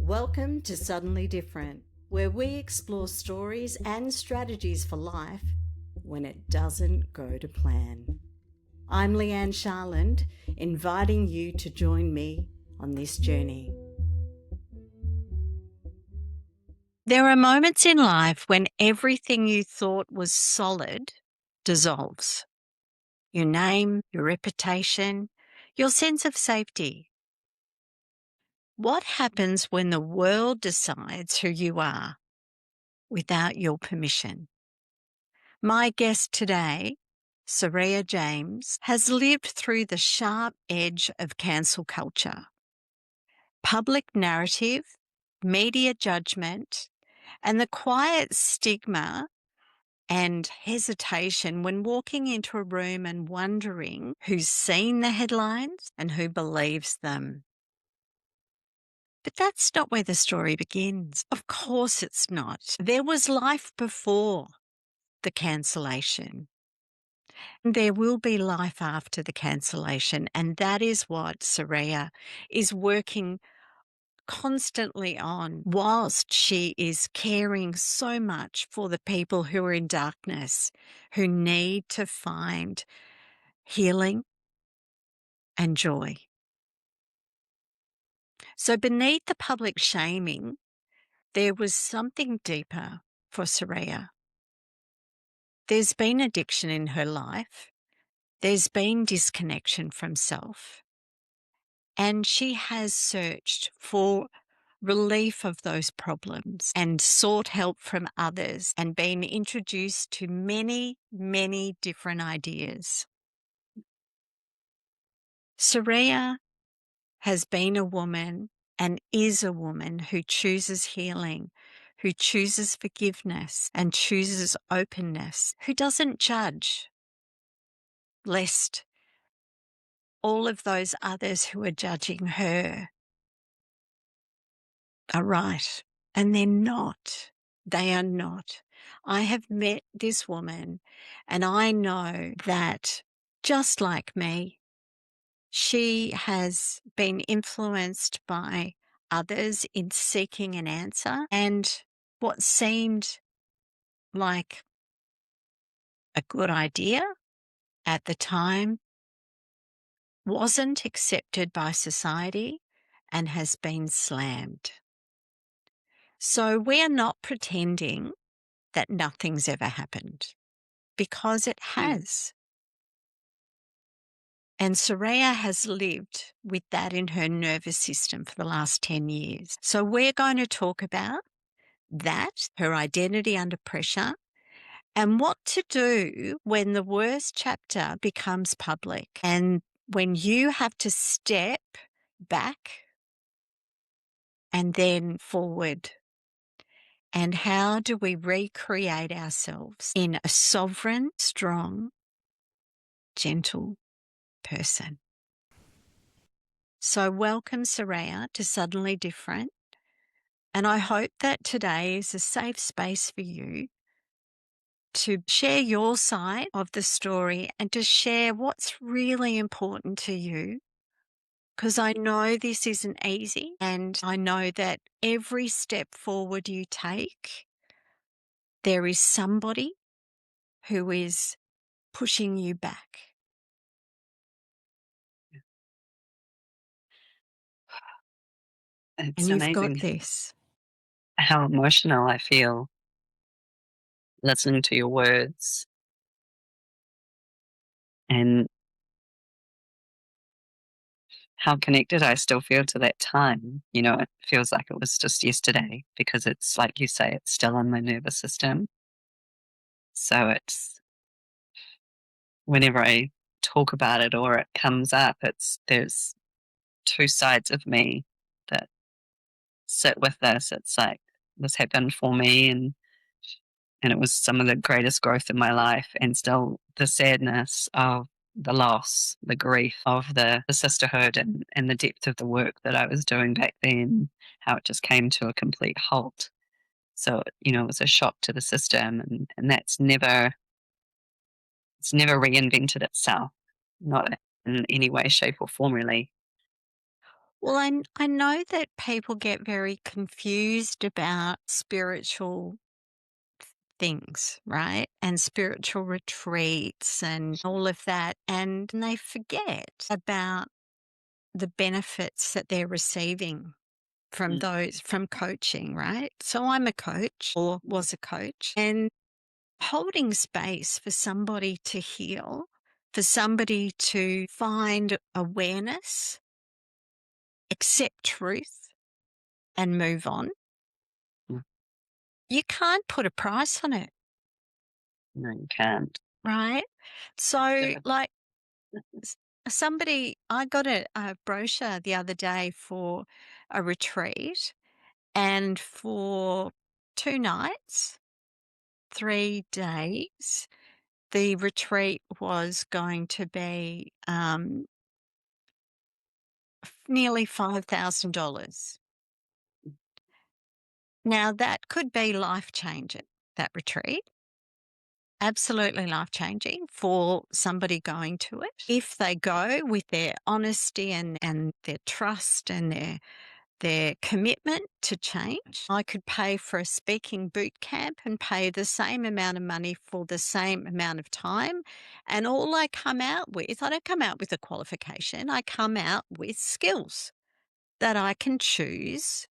Welcome to Suddenly Different, where we explore stories and strategies for life when it doesn't go to plan. I'm Leigh-Anne Sharland, inviting you to join me on this journey. There are moments in life when everything you thought was solid dissolves. Your name, your reputation, your sense of safety. What happens when the world decides who you are without your permission? My guest today, Soreya James, has lived through the sharp edge of cancel culture, public narrative, media judgment, and the quiet stigma and hesitation when walking into a room and wondering who's seen the headlines and who believes them. But that's not where the story begins. Of course it's not. There was life before the cancellation. There will be life after the cancellation, and that is what Soreya is working constantly on whilst she is caring so much for the people who are in darkness, who need to find healing and joy. So beneath the public shaming, there was something deeper for Soreya. There's been addiction in her life. There's been disconnection from self. And she has searched for relief of those problems and sought help from others and been introduced to many, many different ideas. Soreya has been a woman and is a woman who chooses healing, who chooses forgiveness and chooses openness, who doesn't judge, lest all of those others who are judging her are right. And they're not. They are not. I have met this woman and I know that just like me, she has been influenced by others in seeking an answer, and what seemed like a good idea at the time wasn't accepted by society and has been slammed. So we're not pretending that nothing's ever happened, because it has. And Soreya has lived with that in her nervous system for the last 10 years. So we're going to talk about that, her identity under pressure, and what to do when the worst chapter becomes public and when you have to step back and then forward. And how do we recreate ourselves in a sovereign, strong, gentle person? So welcome, Soreya, to Suddenly Different. And I hope that today is a safe space for you to share your side of the story and to share what's really important to you. Because I know this isn't easy, and I know that every step forward you take, there is somebody who is pushing you back. It's And you've got amazing this. how emotional I feel listening to your words and how connected I still feel to that time. You know, it feels like it was just yesterday because it's like you say, it's still in my nervous system. So it's whenever I talk about it or it comes up, there's two sides of me that sit with this. It's like this happened for me and it was some of the greatest growth in my life, and still the sadness of the loss, the grief of the sisterhood and the depth of the work that I was doing back then, how it just came to a complete halt. So, you know, it was a shock to the system, and it's never reinvented itself, not in any way, shape or form really. Well, I know that people get very confused about spiritual things, right? And spiritual retreats and all of that. And they forget about the benefits that they're receiving from Mm, those, from coaching, right? So I'm a coach or was a coach, and holding space for somebody to heal, for somebody to find awareness, accept truth, and move on. mm. You can't put a price on it, No, you can't. right? So, Yeah. like, I got a brochure the other day for a retreat, and for 2 nights, 3 days, the retreat was going to be nearly $5,000. Now, that could be life changing, that retreat. Absolutely life changing for somebody going to it. If they go with their honesty and their trust and their commitment to change, I could pay for a speaking boot camp and pay the same amount of money for the same amount of time. And all I come out with, I don't come out with a qualification, I come out with skills that I can choose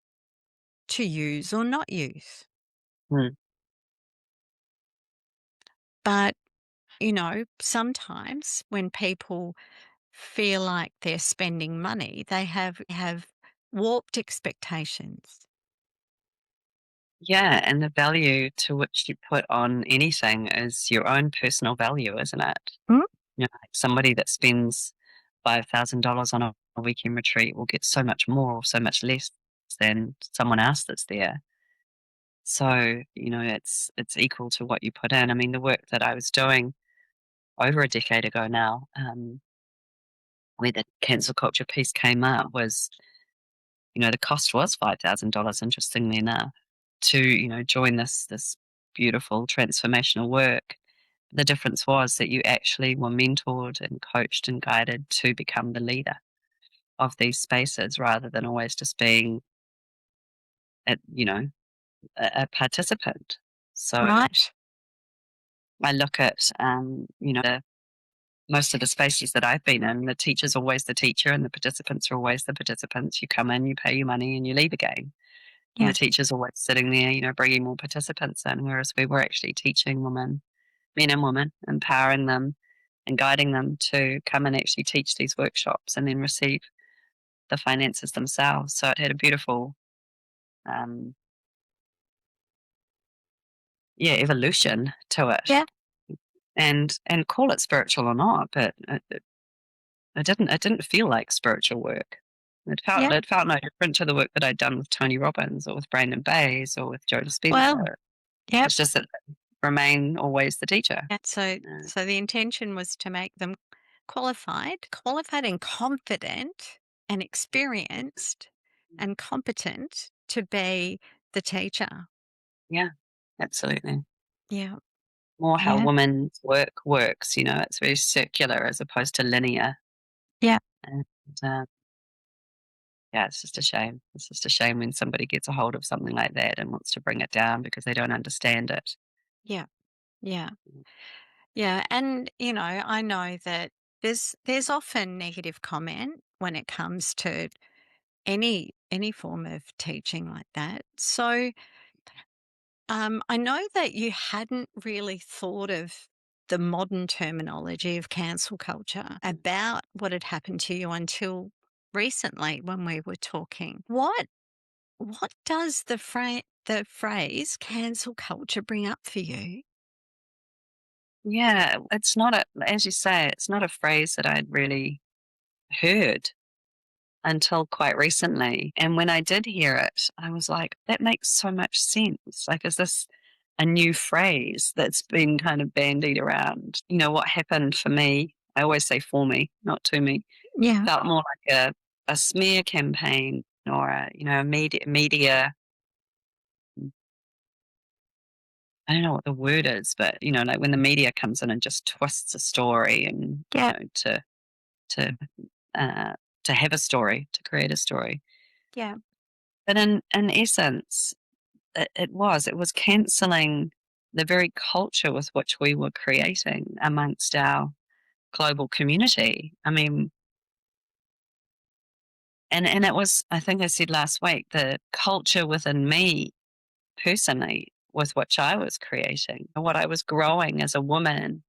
to use or not use. Mm. But, sometimes when people feel like they're spending money, they have warped expectations. Yeah, and the value to which you put on anything is your own personal value, isn't it? Mm? Like somebody that spends $5,000 on a weekend retreat will get so much more or so much less than someone else that's there. So, it's equal to what you put in. I mean, the work that I was doing over a decade ago now, where the cancel culture piece came up was, the cost was $5,000, interestingly enough, to, join this beautiful transformational work. The difference was that you actually were mentored and coached and guided to become the leader of these spaces rather than always just being a, a participant. So Right. I look at, most of the spaces that I've been in, the teacher's always the teacher and the participants are always the participants. You come in, you pay your money, and you leave again. And the Yeah. teacher's always sitting there, bringing more participants in, whereas we were actually teaching men and women, empowering them and guiding them to come and actually teach these workshops and then receive the finances themselves. So it had a beautiful, um, yeah, evolution to it. Yeah. And call it spiritual or not, but it didn't feel like spiritual work. It felt Yeah. it felt no different to the work that I'd done with Tony Robbins or with Brandon Bayes or with Joe Well, Dispenza. yep. It's just that I remain always the teacher. Yeah. So Uh, so the intention was to make them qualified and confident and experienced and competent to be the teacher. yeah, absolutely. Yeah. More how Yeah. women's work works, it's very circular as opposed to linear. Yeah. And, uh, yeah, it's just a shame. It's just a shame when somebody gets a hold of something like that and wants to bring it down because they don't understand it. Yeah. Yeah. Yeah. And, I know that there's often negative comment when it comes to any form of teaching like that. So I know that you hadn't really thought of the modern terminology of cancel culture about what had happened to you until recently when we were talking. What does the phrase cancel culture bring up for you? Yeah, it's not as you say, it's not a phrase that I'd really heard until quite recently. And when I did hear it, I was like, that makes so much sense. Like, is this a new phrase that's been kind of bandied around? What happened for me, I always say for me, not to me, Yeah. felt more like a smear campaign or a media. I don't know what the word is, but like when the media comes in and just twists a story and Yeah. to to have a story, to create a story. Yeah. But in essence, it was cancelling the very culture with which we were creating amongst our global community. I mean, and it was, I think I said last week, the culture within me personally with which I was creating, and what I was growing as a woman,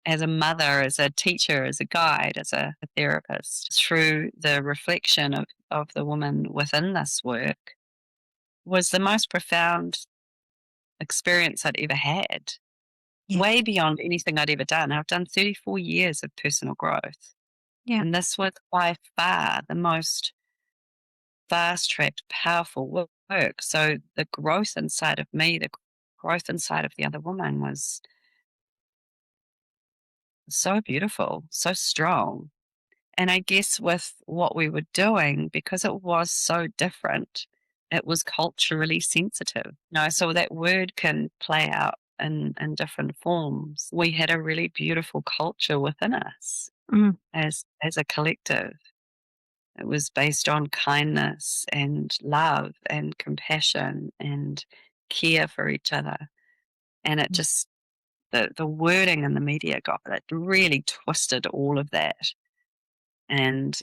as a mother, as a teacher, as a guide, as a therapist, through the reflection of the woman within this work was the most profound experience I'd ever had, Yeah. way beyond anything I'd ever done. I've done 34 years of personal growth, Yeah. and this was by far the most fast tracked, powerful work. So the growth inside of me, the growth inside of the other woman was so beautiful, so strong. And I guess with what we were doing, because it was so different, it was culturally sensitive. So that word can play out in different forms. We had a really beautiful culture within us Mm. as a collective. It was based on kindness and love and compassion and care for each other. And it Mm. just, the wording in the media got it really twisted all of that and,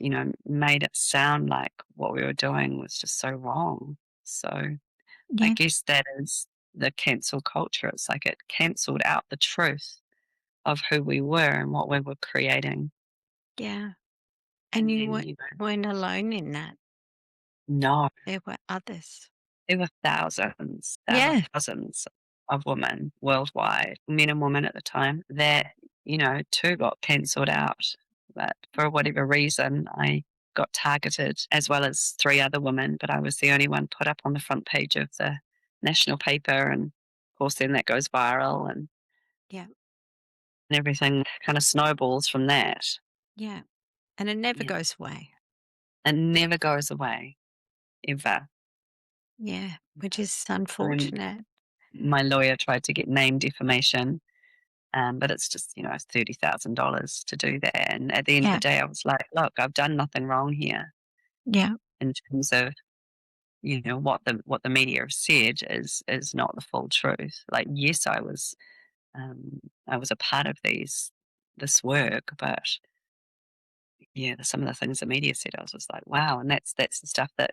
made it sound like what we were doing was just so wrong. So I Yeah. guess that is the cancel culture. It's like it cancelled out the truth of who we were and what we were creating. Yeah. And And you then, weren't alone in that. no, There were others. there were thousands, Yeah. thousands of women worldwide, men and women at the time, that, too got cancelled out. But for whatever reason, I got targeted as well as three other women, but I was the only one put up on the front page of the national paper. And of course, then that goes viral Yeah. and everything kind of snowballs from that. Yeah. And it never Yeah. goes away. It never goes away, ever. Yeah. Which Ever. is I mean, unfortunate. my lawyer tried to get name defamation. But it's just, it's $30,000 to do that. And at the end of the Yeah. day, I was like, look, I've done nothing wrong here Yeah. in terms of, what the media have said is not the full truth. Like, yes, I was a part of this work, but yeah, some of the things the media said, I was just like, wow. And that's the stuff that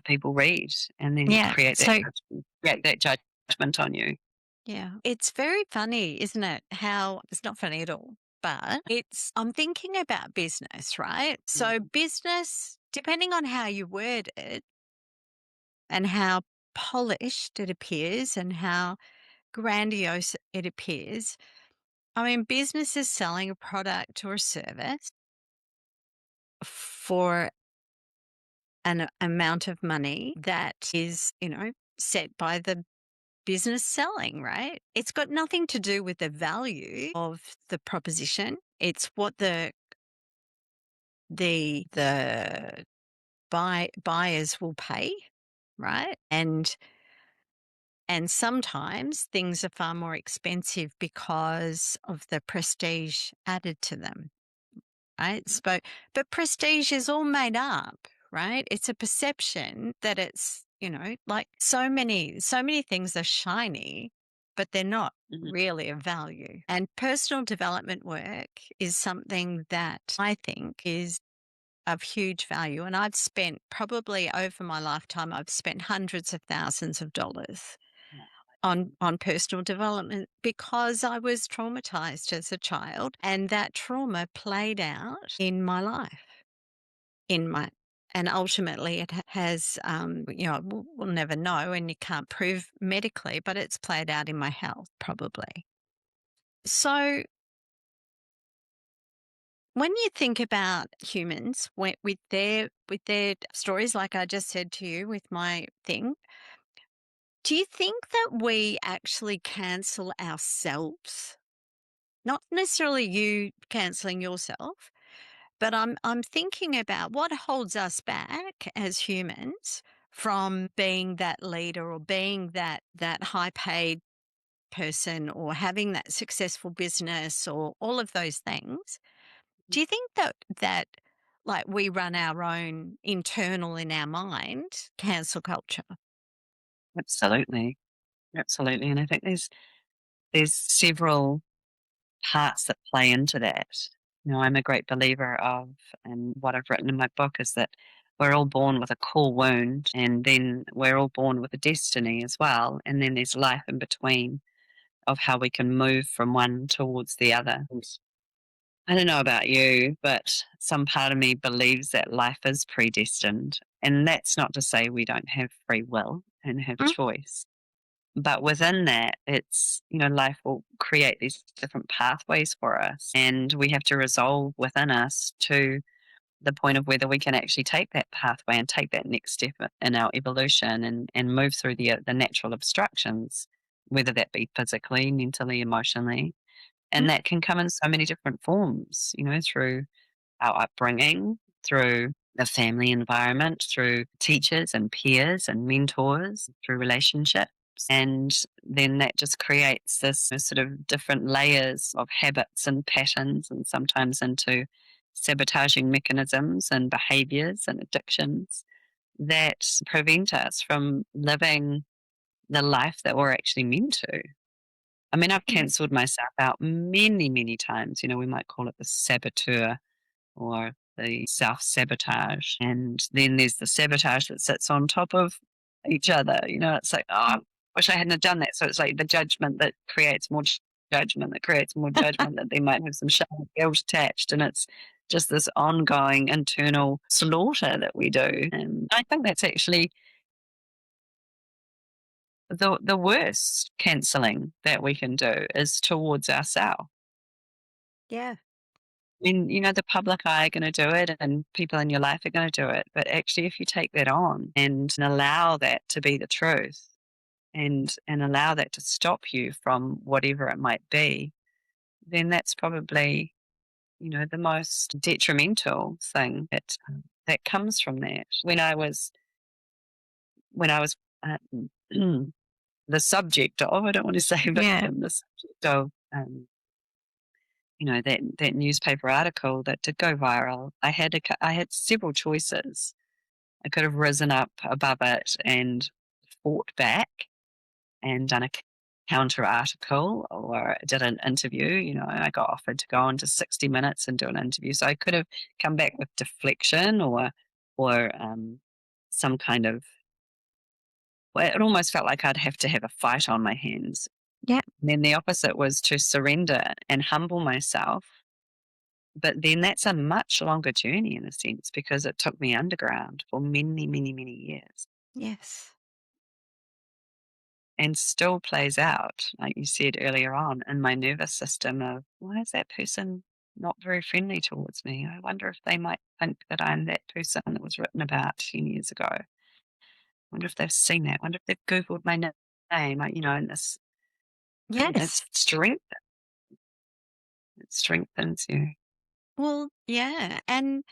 people read and then Yeah. So create that judgment on you. yeah. It's very funny, isn't it? How it's not funny at all, but I'm thinking about business, right? So, Mhm. business, depending on how you word it and how polished it appears and how grandiose it appears, I mean, business is selling a product or a service for an amount of money that is, set by the business selling, right? It's got nothing to do with the value of the proposition. It's what the buyers will pay, right? And sometimes things are far more expensive because of the prestige added to them, right? But prestige is all made up, right? It's a perception that it's, like so many things are shiny, but they're not Mhm. really of value. And personal development work is something that I think is of huge value. And I've spent probably over my lifetime, I've spent hundreds of thousands of dollars on personal development because I was traumatized as a child and that trauma played out in my life, in my and ultimately it has, we'll never know and you can't prove medically, but it's played out in my health probably. So when you think about humans with their stories, like I just said to you with my thing, do you think that we actually cancel ourselves? Not necessarily you canceling yourself, but I'm thinking about what holds us back as humans from being that leader or being that high paid person or having that successful business or all of those things. Do you think that like we run our own internal in our mind cancel culture. Absolutely. Absolutely. And I think there's several parts that play into that. You know, I'm a great believer of, and what I've written in my book is that we're all born with a core wound, and then we're all born with a destiny as well. And then there's life in between of how we can move from one towards the other. And I don't know about you, but some part of me believes that life is predestined. And that's not to say we don't have free will and have Mm, choice. But within that, it's, you know, life will create these different pathways for us. And we have to resolve within us to the point of whether we can actually take that pathway and take that next step in our evolution and move through the natural obstructions, whether that be physically, mentally, emotionally. And mm, that can come in so many different forms, you know, through our upbringing, through the family environment, through teachers and peers and mentors, through relationships. And then that just creates this sort of different layers of habits and patterns, and sometimes into sabotaging mechanisms and behaviors and addictions that prevent us from living the life that we're actually meant to. I mean, I've yeah. cancelled myself out many, many times. You know, we might call it the saboteur or the self sabotage. And then there's the sabotage that sits on top of each other. You know, it's like, oh, I wish I hadn't have done that. So it's like the judgment that creates more judgment, that creates more judgment, that they might have some shame and guilt attached. And it's just this ongoing internal slaughter that we do. And I think that's actually the worst cancelling that we can do is towards ourselves. Yeah. I mean, you know, the public eye are going to do it and people in your life are going to do it. But actually, if you take that on and allow that to be the truth and allow that to stop you from whatever it might be, then that's probably, you know, the most detrimental thing that comes from that. When I was the subject of, I don't want to say Yeah. victim, the subject of you know, that newspaper article that did go viral, I had several choices. I could have risen up above it and fought back and done a counter article, or did an interview. You know, I got offered to go on to 60 Minutes and do an interview. So I could have come back with deflection or some kind of, well, it almost felt like I'd have to have a fight on my hands. Yeah. And then the opposite was to surrender and humble myself. But then that's a much longer journey in a sense because it took me underground for many, many, many years Yes. and still plays out, like you said earlier on, in my nervous system of why is that person not very friendly towards me? I wonder if they might think that I'm that person that was written about 10 years ago. I wonder if they've seen that. I wonder if they've Googled my name, you know, and this, and Yes. it strengthens you. Well, yeah. And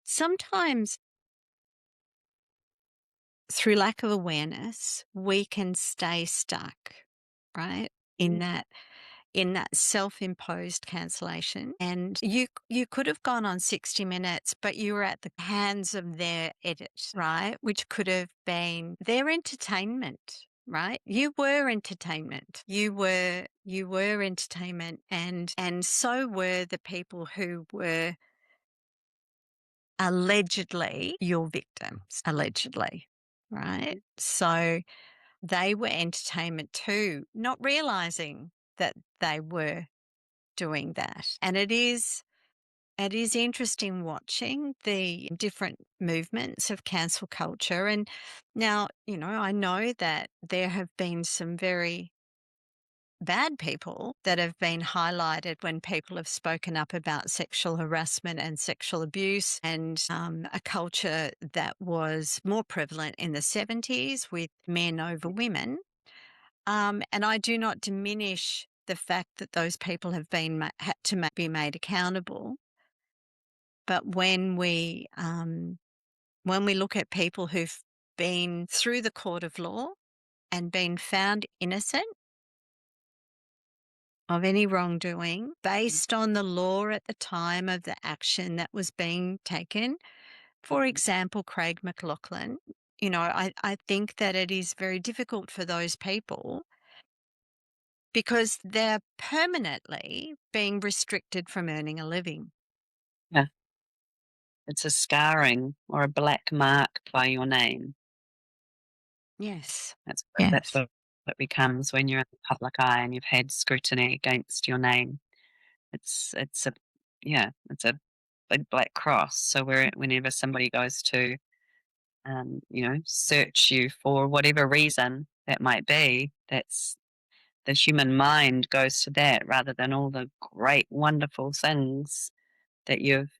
sometimes through lack of awareness, we can stay stuck, right? In Yeah. that in that self-imposed cancellation. And you could have gone on 60 Minutes, but you were at the hands of their edit, right? Which could have been their entertainment. Right? You were entertainment. You were entertainment, and so were the people who were allegedly your victims, allegedly. Right? So they were entertainment too, not realizing that they were doing that. And it is interesting watching the different movements of cancel culture. And now, I know that there have been some very bad people that have been highlighted when people have spoken up about sexual harassment and sexual abuse, and a culture that was more prevalent in the 70s with men over women. And I do not diminish the fact that those people have been had to be made accountable. But when we look at people who've been through the court of law and been found innocent, of any wrongdoing based on the law at the time of the action that was being taken. For example, Craig McLachlan, I think that it is very difficult for those people because they're permanently being restricted from earning a living. Yeah. It's a scarring or a black mark by your name. Yes. That's Yes. what it becomes when you're in the public eye and you've had scrutiny against your name. It's a yeah, it's a big black cross. So whenever somebody goes to search you for whatever reason that might be, that's the human mind goes to that rather than all the great, wonderful things that you've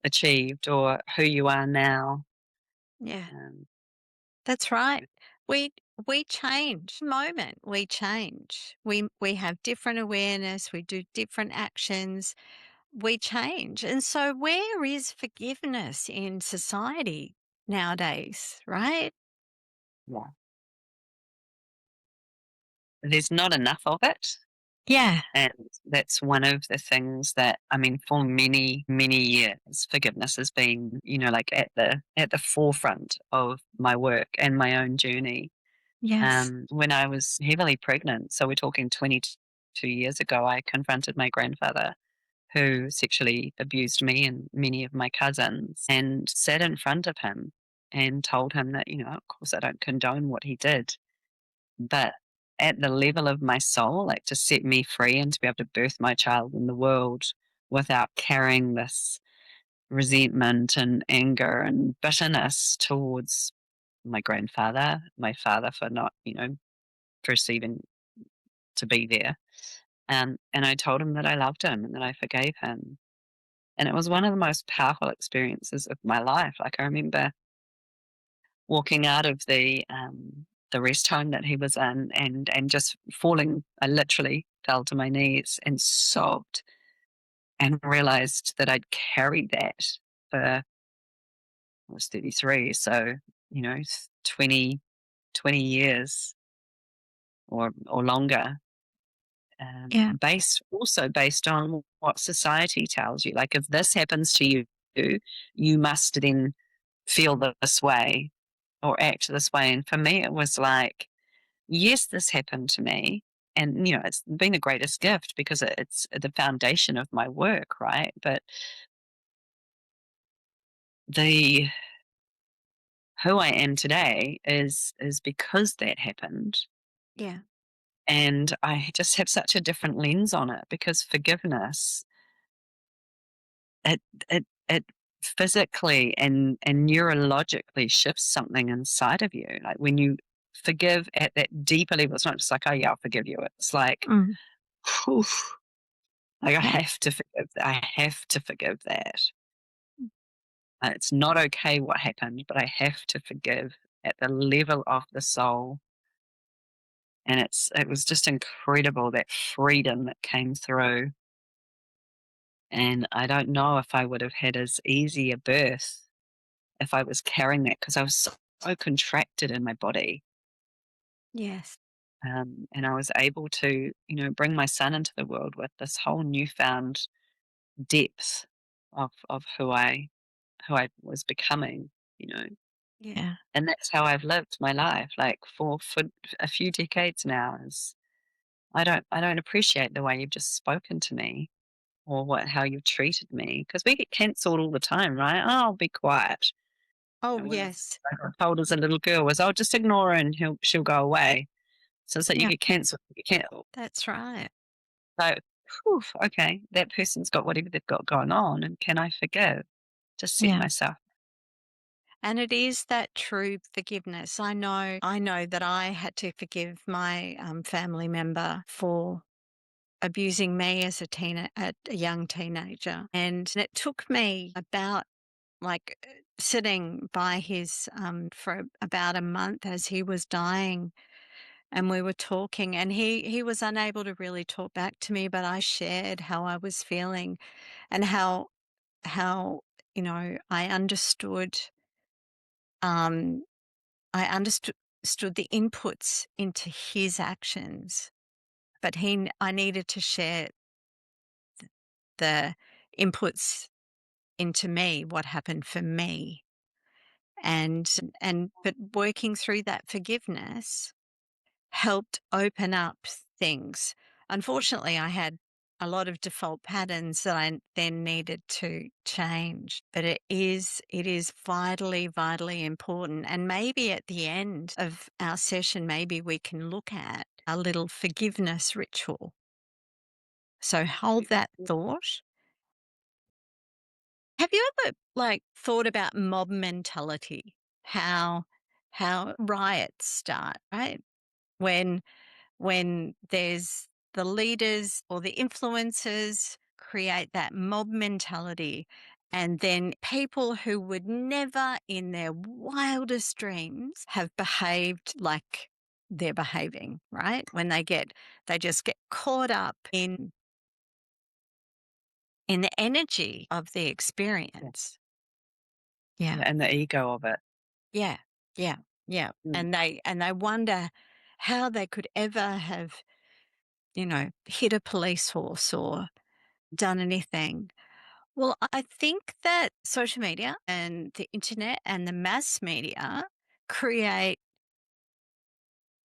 achieved or who you are now. Yeah. Um, That's right. We we change. Moment we change. We have different awareness, we do different actions, we change. And so where is forgiveness in society nowadays, right? yeah. There's not enough of it. Yeah. And that's one of the things that, I mean, for many, many years, forgiveness has been, like at the forefront of my work and my own journey. Yes. When I was heavily pregnant, so we're talking 22 years ago, I confronted my grandfather who sexually abused me and many of my cousins and sat in front of him and told him that, of course I don't condone what he did, but at the level of my soul, like to set me free and to be able to birth my child in the world without carrying this resentment and anger and bitterness towards my grandfather, my father for not, perceiving to be there. And I told him that I loved him and that I forgave him. And it was one of the most powerful experiences of my life. Like I remember walking out of the rest home that he was in and just falling. I literally fell to my knees and sobbed and realized that I'd carried that for I was 33, so 20 20 years or longer. Yeah. Based on what society tells you. Like if this happens to you, you must then feel this way or act this way. And for me, it was like, yes, this happened to me. And, it's been the greatest gift because it's the foundation of my work, right? But the who I am today is because that happened. Yeah. And I just have such a different lens on it because forgiveness, it it physically and neurologically shifts something inside of you. Like when you forgive at that deeper level, it's not just like, oh yeah, I'll forgive you. It's like, Mm. whew, like I Yeah. have to forgive. I have to forgive that. It's not okay what happened, but I have to forgive at the level of the soul. And it was just incredible that freedom that came through. And I don't know if I would have had as easy a birth if I was carrying that because I was so contracted in my body. Yes. And I was able to, bring my son into the world with this whole newfound depth of who I was becoming, you know. Yeah. And that's how I've lived my life, like for a few decades now. Is I don't appreciate the way you've just spoken to me or how you've treated me because we get cancelled all the time, right? Oh, be quiet. Oh, One of the yes. things I got told as a little girl was, "Oh, just ignore her and she'll go away." So it's like you Yeah. get cancelled. You can't. That's right. So, whew, okay, that person's got whatever they've got going on, and can I forgive? Just set Yeah. myself. And it is that true forgiveness. I know that I had to forgive my family member for abusing me as a young teenager. And it took me about sitting by his for about a month as he was dying and we were talking and he was unable to really talk back to me, but I shared how I was feeling and how I understood um I understood the inputs into his actions but I needed to share the inputs into me, what happened for me. But working through that forgiveness helped open up things. Unfortunately, I had a lot of default patterns that I then needed to change. But it is vitally, vitally important. And maybe at the end of our session, maybe we can look at a little forgiveness ritual. So hold that thought. Have you ever thought about mob mentality? How riots start, right? When there's the leaders or the influencers create that mob mentality, and then people who would never in their wildest dreams have behaved like they're behaving, right? When they just get caught up in the energy of the Yeah. experience. Yeah. Yeah, and the ego of it. Yeah. Yeah. Yeah. Mm. And they wonder how they could ever have, hit a police horse or done anything. Well, I think that social media and the internet and the mass media create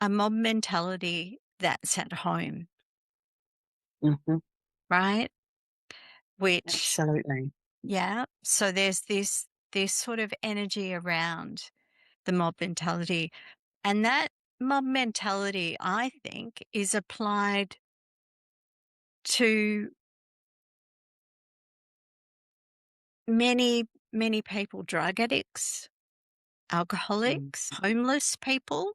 a mob mentality that's at home, Mhm. right? Which, Absolutely. yeah. So there's this sort of energy around the mob mentality. And that mob mentality, I think, is applied to many, many people: drug addicts, Mm. alcoholics, homeless people,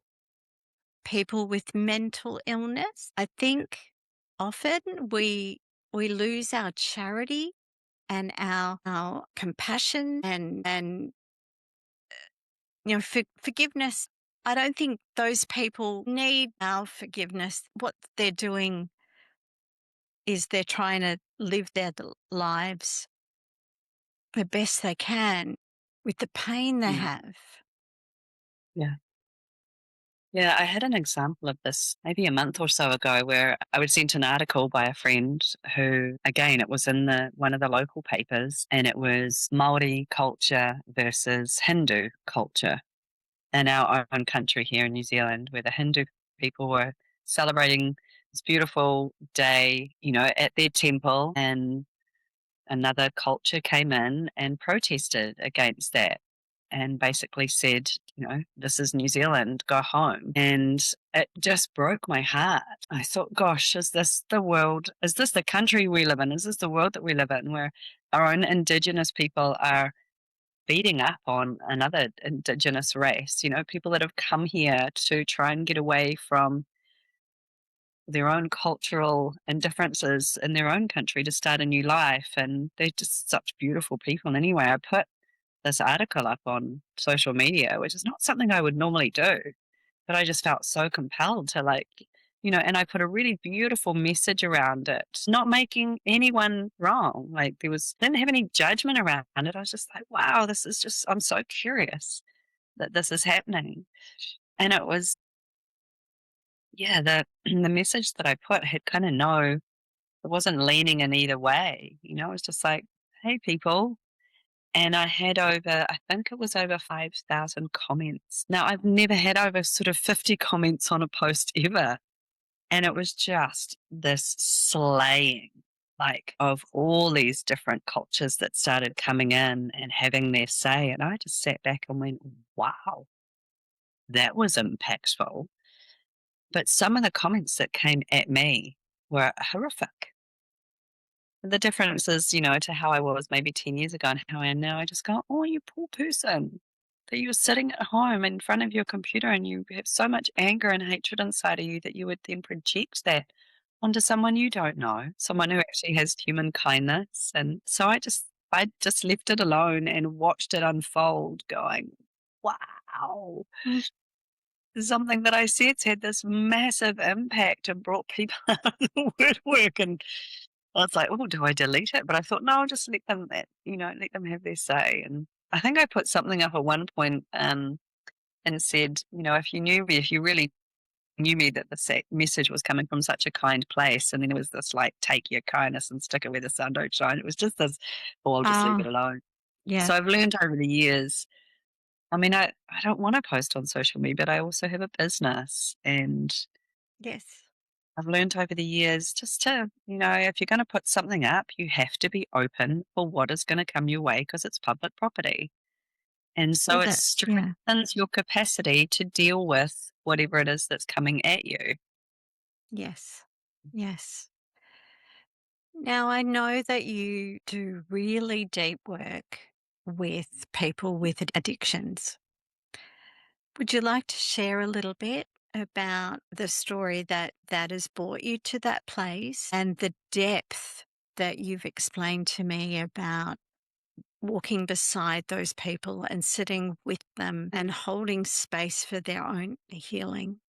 people with mental illness. I think often we lose our charity and our compassion and forgiveness. I don't think those people need our forgiveness. What they're doing is they're trying to live their lives the best they can with the pain they Mm. have. Yeah. Yeah, I had an example of this maybe a month or so ago where I was sent an article by a friend who, again, it was in one of the local papers, and it was Maori culture versus Hindu culture in our own country here in New Zealand, where the Hindu people were celebrating this beautiful day, at their temple, and another culture came in and protested against that and basically said, this is New Zealand, go home. And it just broke my heart. I thought, gosh, is this the world? Is this the country we live in? Is this the world that we live in, where our own Indigenous people are beating up on another Indigenous race? People that have come here to try and get away from their own cultural indifferences in their own country to start a new life. And they're just such beautiful people. Anyway, I put this article up on social media, which is not something I would normally do, but I just felt so compelled to and I put a really beautiful message around it, not making anyone wrong. Like didn't have any judgment around it. I was just like, wow, this is just, I'm so curious that this is happening. And it was, yeah, the message that I put had kind of it wasn't leaning in either way. It was just like, hey, people. And I had I think it was over 5,000 comments. Now, I've never had over sort of 50 comments on a post ever. And it was just this slaying, of all these different cultures that started coming in and having their say. And I just sat back and went, wow, that was impactful. But some of the comments that came at me were horrific. The difference is, to how I was maybe 10 years ago and how I am now, I just go, oh, you poor person. That you're sitting at home in front of your computer and you have so much anger and hatred inside of you that you would then project that onto someone you don't know, someone who actually has human kindness. And so I just left it alone and watched it unfold, going, wow. Something that I said's had this massive impact and brought people out of the woodwork. And I was like, oh, do I delete it? But I thought, no, I'll just let them have their say. And I think I put something up at one point and said, if you really knew me that the message was coming from such a kind place, and then there was this like, take your kindness and stick it where the sun don't shine. It was just this, oh, I'll just leave Oh, it alone. yeah. So I've learned over the years. I mean, I don't want to post on social media, but I also have a business, and Yes. I've learned over the years just to, if you're going to put something up, you have to be open for what is going to come your way because it's public property. And so Well, it yeah. strengthens your capacity to deal with whatever it is that's coming at you. Yes. Yes. Now, I know that you do really deep work with people with addictions. Would you like to share a little bit about the story that has brought you to that place and the depth that you've explained to me about walking beside those people and sitting with them and holding space for their own healing?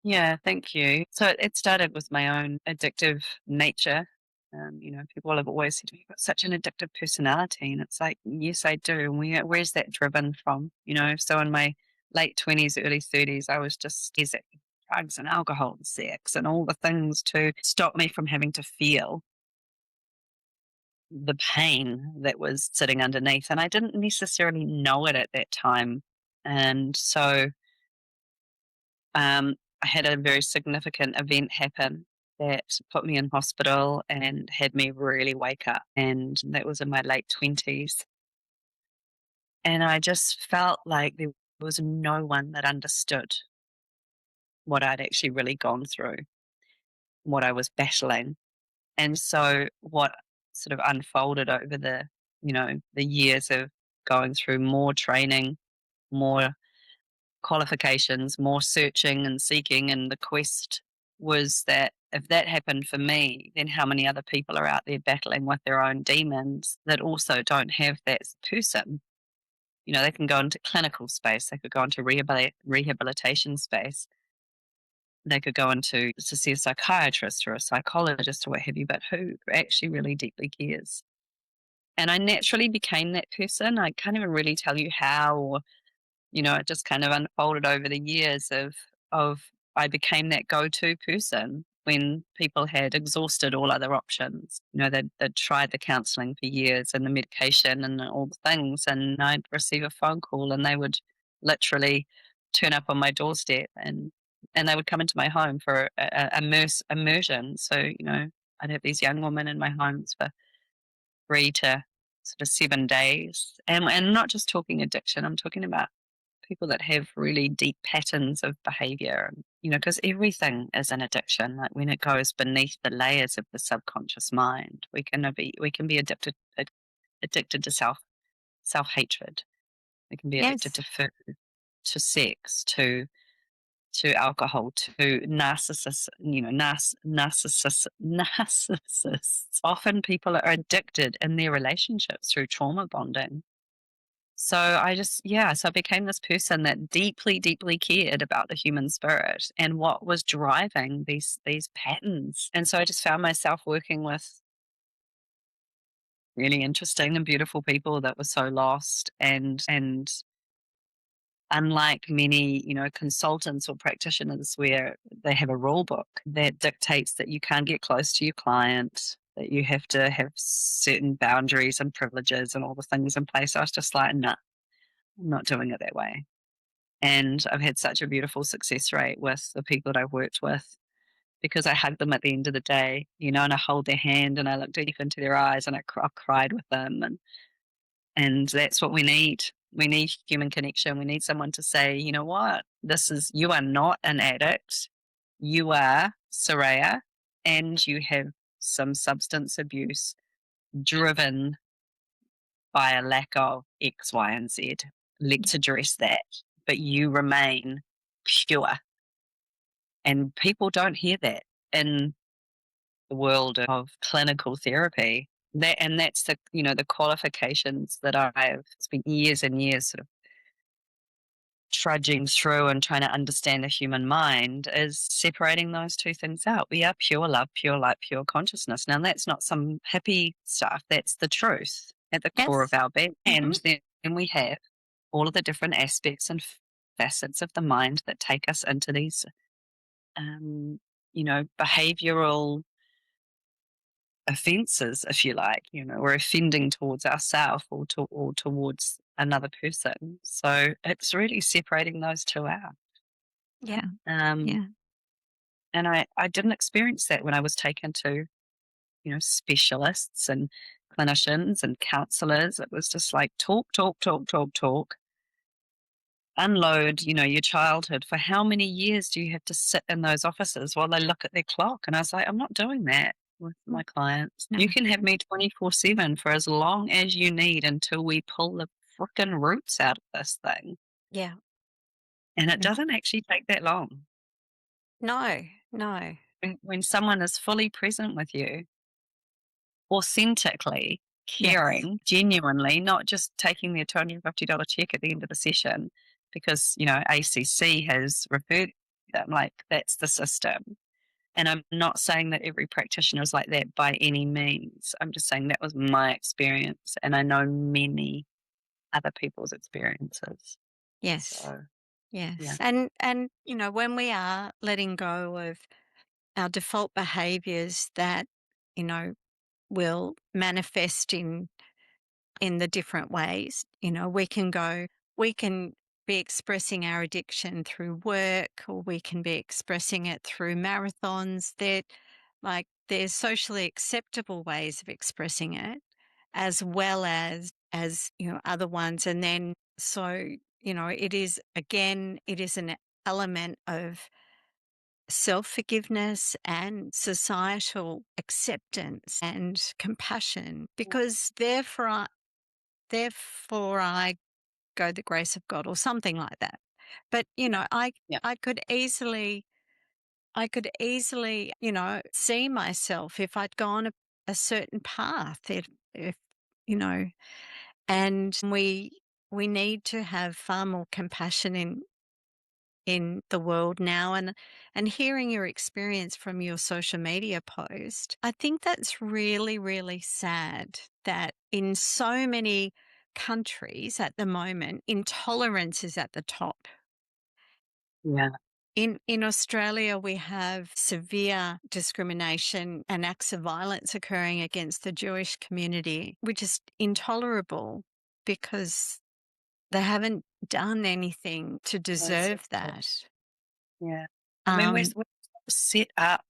Yeah, thank you. So it started with my own addictive nature. People have always said, you've got such an addictive personality. And it's like, yes, I do. And where's that driven from? So in my late 20s, early 30s, I was just using drugs and alcohol and sex and all the things to stop me from having to feel the pain that was sitting underneath. And I didn't necessarily know it at that time. And so I had a very significant event happen that put me in hospital and had me really wake up. And that was in my late 20s. And I just felt like there was no one that understood what I'd actually really gone through, what I was battling. And so what sort of unfolded over the years of going through more training, more qualifications, more searching and seeking, and the quest was that if that happened for me, then how many other people are out there battling with their own demons that also don't have that person? They can go into clinical space, they could go into rehabilitation space, they could go into to see a psychiatrist or a psychologist or what have you, but who actually really deeply cares? And I naturally became that person. I can't even really tell you how. It just kind of unfolded over the years of I became that go-to person when people had exhausted all other options. They'd tried the counselling for years and the medication and all the things, and I'd receive a phone call and they would literally turn up on my doorstep and they would come into my home for immersion. So, I'd have these young women in my homes for 3 to sort of 7 days. And not just talking addiction, I'm talking about people that have really deep patterns of behavior, because everything is an addiction. Like when it goes beneath the layers of the subconscious mind, we can be addicted to self hatred. We can be addicted Yes. to food, to sex, to alcohol, to narcissists. Often people are addicted in their relationships through trauma bonding. So so I became this person that deeply, deeply cared about the human spirit and what was driving these patterns. And so I just found myself working with really interesting and beautiful people that were so lost and unlike many, consultants or practitioners where they have a rule book that dictates that you can't get close to your client, that you have to have certain boundaries and privileges and all the things in place. I was just like, no, I'm not doing it that way. And I've had such a beautiful success rate with the people that I've worked with because I hug them at the end of the day, and I hold their hand and I look deep into their eyes and I've cried with them. And that's what we need. We need human connection. We need someone to say, you know what, you are not an addict. You are Soreya and you have some substance abuse driven by a lack of X, Y, and Z. Let's address that. But you remain pure. And people don't hear that in the world of clinical therapy. That's the qualifications that I've spent years and years sort of trudging through and trying to understand the human mind is separating those two things out. We are pure love, pure light, pure consciousness. Now that's not some hippie stuff. That's the truth at the core of Yes. our being. Hmm. And then we have all of the different aspects and facets of the mind that take us into these um, behavioral offenses, if you like. We're offending towards ourselves or towards another person. So it's really separating those two out. Yeah. Um, Yeah. and I didn't experience that when I was taken to, specialists and clinicians and counselors. It was just like talk, talk, talk, talk, talk, unload, your childhood. For how many years do you have to sit in those offices while they look at their clock? And I was like, I'm not doing that with Mm. my clients. No. You can have me 24/7 for as long as you need until we pull the frickin' roots out of this thing. Yeah. And it Yeah. doesn't actually take that long. No. No. When someone is fully present with you, authentically Yes. caring, genuinely, not just taking their $250 check at the end of the session because, ACC has referred them, like that's the system. And I'm not saying that every practitioner is like that by any means. I'm just saying that was my experience, and I know many other people's experiences. Yes. So, yeah, Yes. And when we are letting go of our default behaviors that, you know, will manifest in the different ways. We can be expressing our addiction through work, or we can be expressing it through marathons. There's socially acceptable ways of expressing it, as well as other ones. And then it is an element of self forgiveness and societal acceptance and compassion, because therefore I go the grace of God, or something like that. But yeah. I could easily see myself if I'd gone a certain path, if you know and we need to have far more compassion in the world now. And hearing your experience from your social media post, I think that's really, really sad that in so many countries at the moment, intolerance is at the top. Yeah. In Australia, we have severe discrimination and acts of violence occurring against the Jewish community, which is intolerable because they haven't done anything to deserve Exactly. that. Yeah. I mean, Um, we're set up.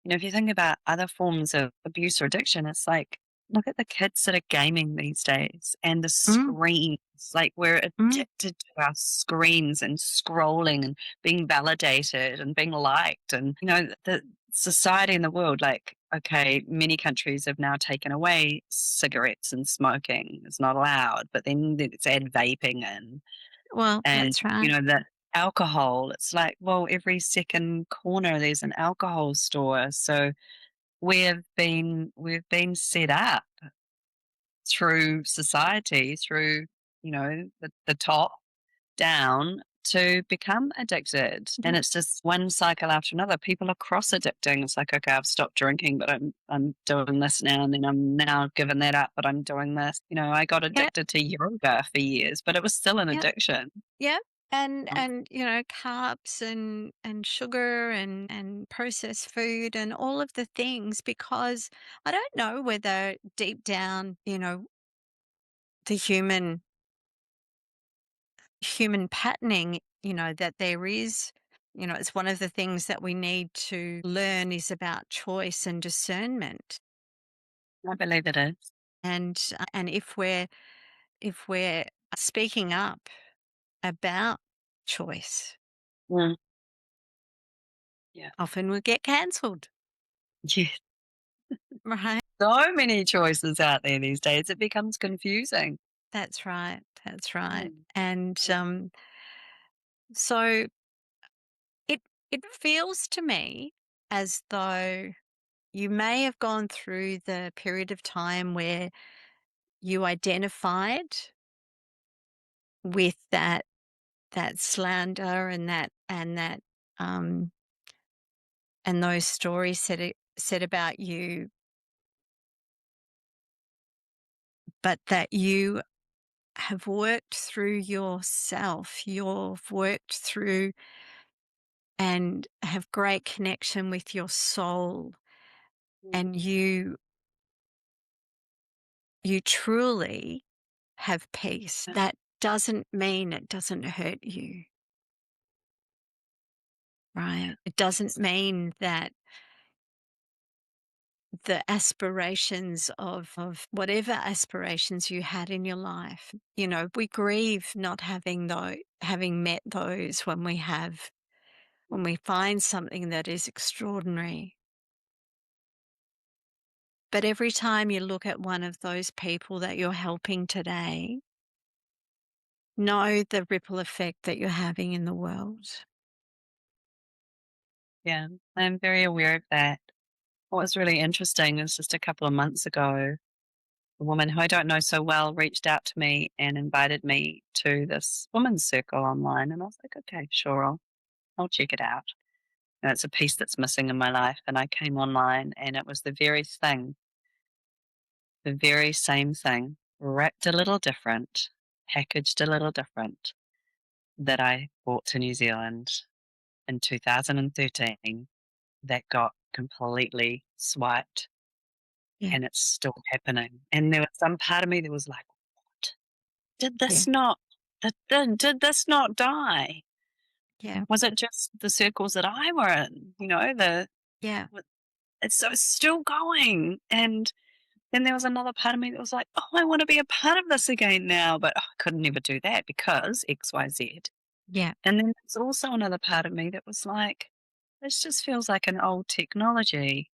If you think about other forms of abuse or addiction, it's like, look at the kids that are gaming these days and the mm, screens. Like, we're mm, addicted to our screens and scrolling and being validated and being liked. And, the society in the world, like, okay, many countries have now taken away cigarettes and smoking. It's not allowed, but then let's add vaping in. well, And, that's right. the alcohol, it's like, well, every second corner there's an alcohol store. So we've been set up through society, through, the top down to become addicted. And Yeah, it's just one cycle after another. People are cross addicting. It's like, okay, I've stopped drinking, but I'm doing this now, and then I'm now giving that up, but I'm doing this. I got yeah, addicted to yoga for years, but it was still an yeah, addiction. yeah. And carbs and sugar and processed food and all of the things, because I don't know whether deep down, the human patterning, that there is, it's one of the things that we need to learn is about choice and discernment. I believe it is. And if we're speaking up about choice, Mm, yeah. often we'll get cancelled, Yeah. right? So many choices out there these days, it becomes confusing. That's right. That's right. Mm, And mm. so it it feels to me as though you may have gone through the period of time where you identified with that slander um and those stories said about you, but that you have worked through yourself. You've worked through and have great connection with your soul, and you truly have peace, Yeah. that doesn't mean it doesn't hurt you, right? It doesn't mean that the aspirations of whatever aspirations you had in your life, we grieve not having met those when we find something that is extraordinary. But every time you look at one of those people that you're helping today, know the ripple effect that you're having in the world. Yeah, I'm very aware of that. What was really interesting is just a couple of months ago, a woman who I don't know so well reached out to me and invited me to this women's circle online. And I was like, okay, sure, I'll check it out. And it's a piece that's missing in my life. And I came online and it was the very thing, the very same thing, wrapped a little different, packaged a little different that I brought to New Zealand in 2013 that got completely swiped Yeah, and it's still happening. And there was some part of me that was like, "What? Did yeah, this not did this not die? yeah, Was it just the circles that I were in?" yeah, W it's so it's still going. And then there was another part of me that was like, "Oh, I wanna be a part of this again now," but I could never do that because XYZ. yeah, And then there's also another part of me that was like, "This just feels like an old technology.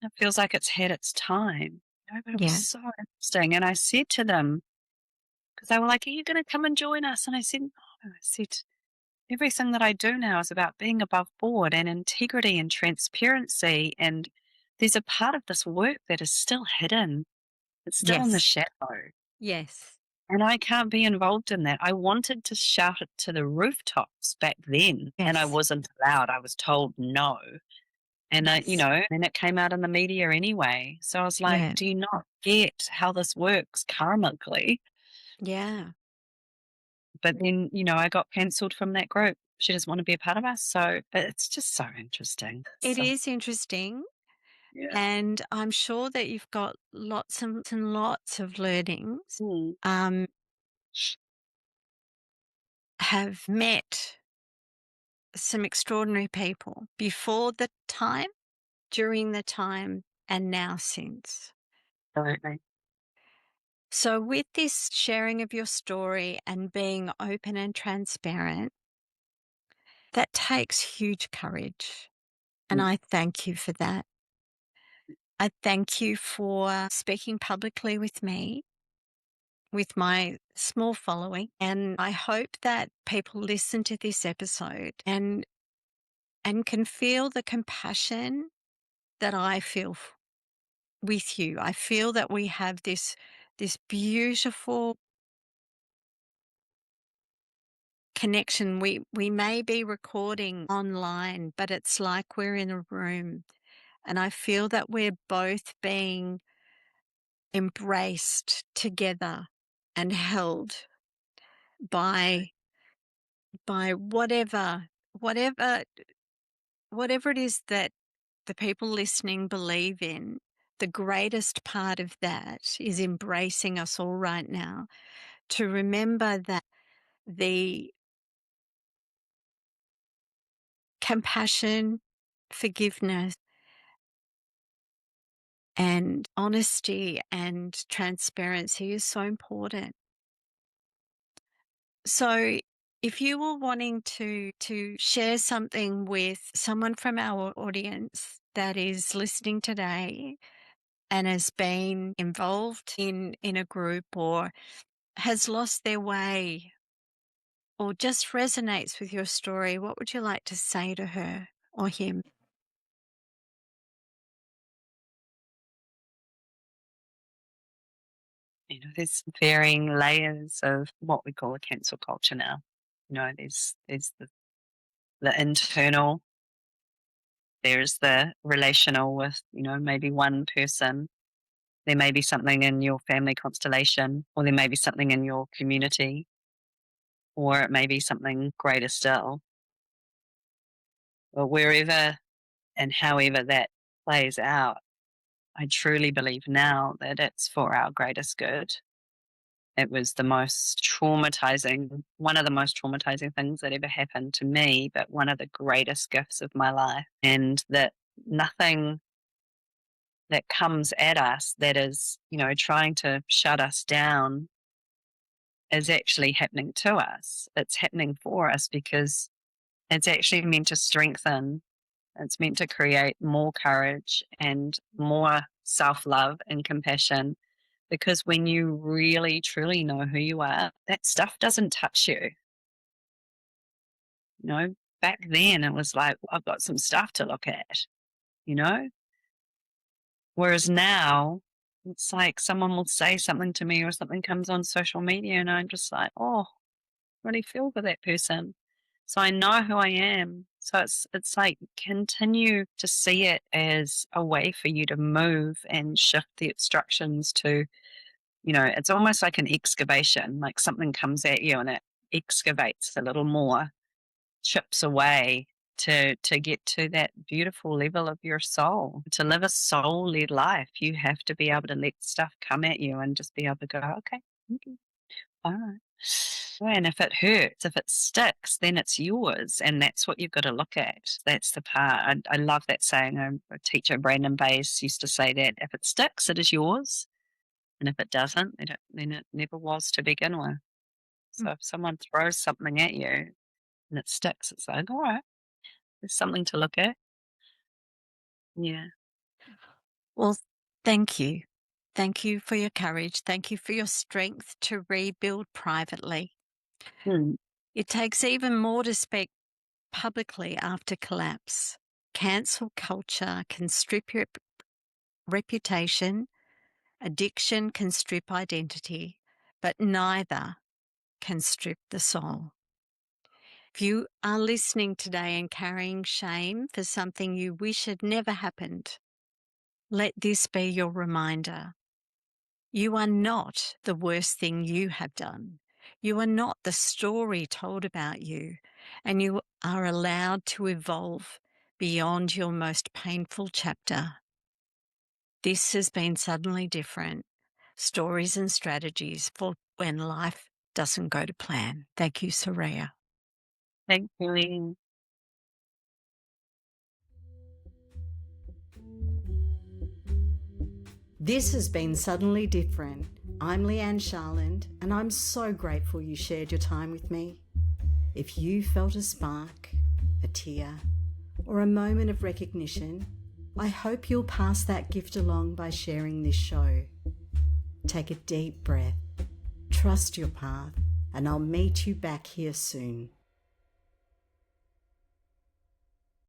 It feels like it's had its time." But it was yeah, so interesting, and I said to them, because they were like, "Are you gonna come and join us?" And I said, "No." I said, "Everything that I do now is about being above board and integrity and transparency, and there's a part of this work that is still hidden. It's still in the yes, shadow, yes, and I can't be involved in that." I wanted to shout it to the rooftops back then, and I yes, wasn't allowed. I was told no. And yes, and it came out in the media anyway. So I was like, yeah, "Do you not get how this works karmically?" yeah. But then, I got cancelled from that group. She doesn't want to be a part of us. So it's just so interesting. It So is interesting, yeah. and I'm sure that you've got lots and lots of learnings. Mm. Um, have met some extraordinary people before the time, during the time, and now since. Absolutely. So, with this sharing of your story and being open and transparent, that takes huge courage. And Mm. I thank you for that. I thank you for speaking publicly with me, with my small following. And I hope that people listen to this episode and can feel the compassion that I feel with you. I feel that we have this beautiful connection. We may be recording online, but it's like we're in a room. And I feel that we're both being embraced together and held by whatever whatever it is that the people listening believe in. The greatest part of that is embracing us all right now, to remember that the compassion, forgiveness, and honesty and transparency is so important. So if you were wanting to share something with someone from our audience that is listening today and has been involved in a group or has lost their way or just resonates with your story, what would you like to say to her or him? There's varying layers of what we call a cancel culture now. There's the internal, there's the relational with, maybe one person. There may be something in your family constellation, or there may be something in your community, or it may be something greater still. or wherever and however that plays out, I truly believe now that it's for our greatest good. It was the most traumatizing, one of the most traumatizing things that ever happened to me, but one of the greatest gifts of my life. And that nothing that comes at us that is, trying to shut us down is actually happening to us. It's happening for us because it's actually meant to strengthen, it's meant to create more courage and more self love and compassion. Because when you really truly know who you are, that stuff doesn't touch you. You know, back then it was like, I've got some stuff to look at, you know? Whereas now, it's like someone will say something to me or something comes on social media and I'm just like, oh, really feel for that person. So I know who I am. So it's like continue to see it as a way for you to move and shift the obstructions to, it's almost like an excavation, like something comes at you and it excavates a little more, chips away to get to that beautiful level of your soul. To live a soul-led life, you have to be able to let stuff come at you and just be able to go, okay, okay, all right. And if it hurts, if it sticks, then it's yours. And that's what you've got to look at. That's the part. I love that saying. A teacher, Brandon Bays, used to say that if it sticks, it is yours. And if it doesn't, then it never was to begin with. Mm. So if someone throws something at you and it sticks, it's like, all right, there's something to look at. Yeah. Well, thank you. Thank you for your courage. Thank you for your strength to rebuild privately. Hmm. It takes even more to speak publicly after collapse. Cancel culture can strip your reputation, addiction can strip identity, but neither can strip the soul. If you are listening today and carrying shame for something you wish had never happened, let this be your reminder. You are not the worst thing you have done. You are not the story told about you, and you are allowed to evolve beyond your most painful chapter. This has been Suddenly Different, stories and strategies for when life doesn't go to plan. Thank you, Soreya. Thank you, Leigh. This has been Suddenly Different. I'm Leigh-Anne Sharland, and I'm so grateful you shared your time with me. If you felt a spark, a tear, or a moment of recognition, I hope you'll pass that gift along by sharing this show. Take a deep breath, trust your path, and I'll meet you back here soon.